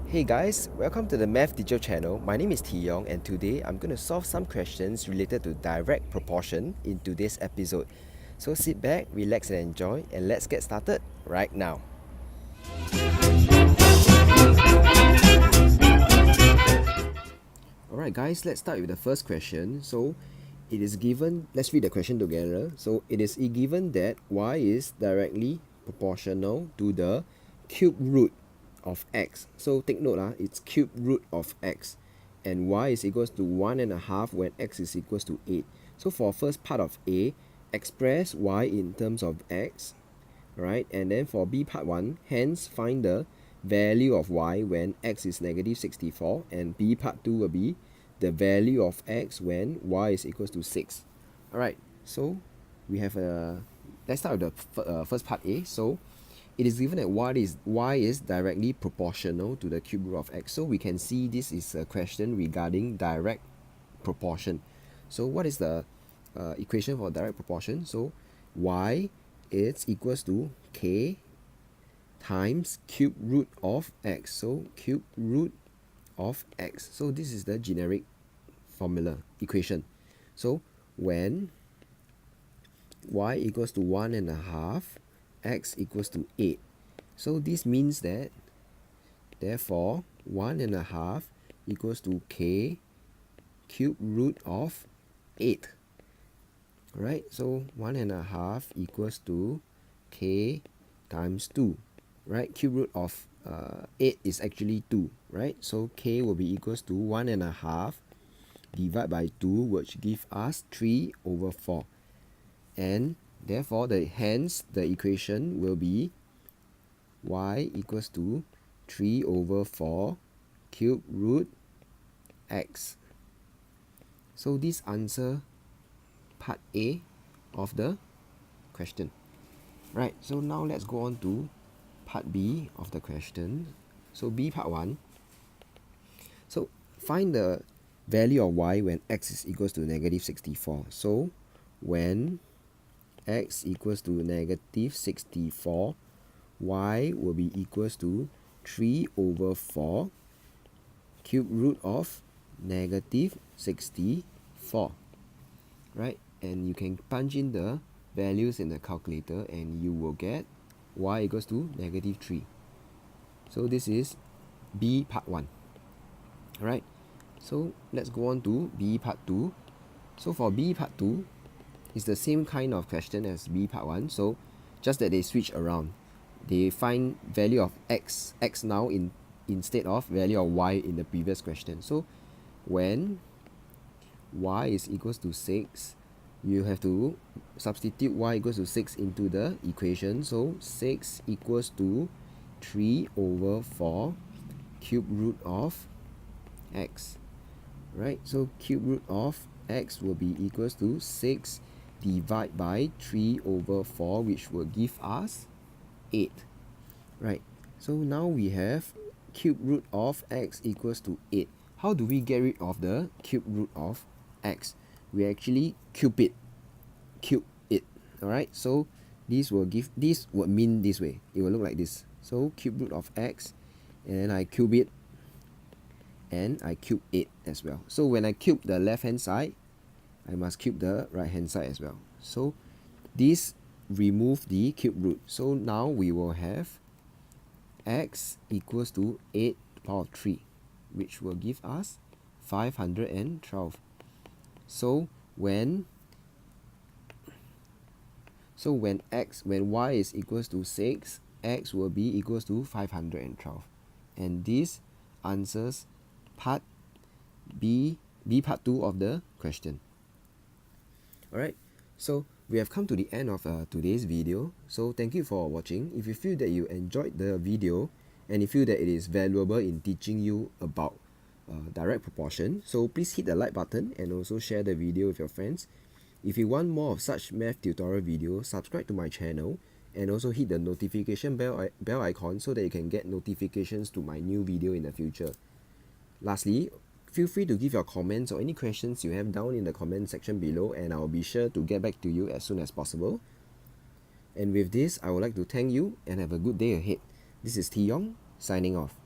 Hey guys, welcome to the Math Tee-cher Channel. My name is Tee Yong and today I'm going to solve some questions related to direct proportion in today's episode. So sit back, relax and enjoy, and let's get started right now. Alright guys, let's start with the first question. So it is given, let's read the question together. So it is given that y is directly proportional to the cube root of x. So take note, it's cube root of x, and y is equals to 1.5 when x is equals to 8. So for first part of A, express y in terms of x, right? And then for B part 1, hence find the value of y when x is negative 64, and B part 2 will be the value of x when y is equals to 6. Alright, so we have let's start with the first part A. So it is given that y is directly proportional to the cube root of x. So we can see this is a question regarding direct proportion. So what is the equation for direct proportion? So y is equals to k times cube root of x. So cube root of x. So this is the generic formula equation. So when y equals to 1.5, x equals to 8. So this means that therefore 1.5 equals to k cube root of 8. Right? So 1.5 equals to k times 2. Right? Cube root of 8 is actually 2. Right? So k will be equals to 1.5 divided by 2, which give us 3/4. And therefore, hence the equation will be y equals to 3/4 cube root x. So this answer part A of the question. Right, so now let's go on to part B of the question. So B part 1. So find the value of y when x is equals to negative 64. So when x equals to negative 64, y will be equals to 3/4 cube root of negative 64. Right? And you can punch in the values in the calculator and you will get y equals to negative 3. So this is B part 1. Alright, so let's go on to B part 2. So for B part 2, it's the same kind of question as B part 1. So just that they switch around. They find value of x now instead of value of y in the previous question. So when y is equals to 6, you have to substitute y equals to 6 into the equation. So 6 equals to 3/4 cube root of x. Right? So cube root of x will be equals to 6 divided by 3/4, which will give us 8. Right? So now we have cube root of x equals to 8. How do we get rid of the cube root of x? We actually cube it. Alright, so this would mean this way. It will look like this. So cube root of x, and I cube it, and I cube 8 as well. So when I cube the left hand side, I must cube the right hand side as well. So this remove the cube root. So now we will have x equals to 8 to the power of 3, which will give us 512. So when y is equals to 6, x will be equals to 512. And this answers part B part 2 of the question. Alright, so we have come to the end of today's video. So thank you for watching. If you feel that you enjoyed the video and you feel that it is valuable in teaching you about direct proportion, so please hit the like button and also share the video with your friends. If you want more of such math tutorial videos, subscribe to my channel and also hit the notification bell icon so that you can get notifications to my new video in the future. Lastly, feel free to give your comments or any questions you have down in the comment section below, and I will be sure to get back to you as soon as possible. And with this, I would like to thank you and have a good day ahead. This is Tee Yong signing off.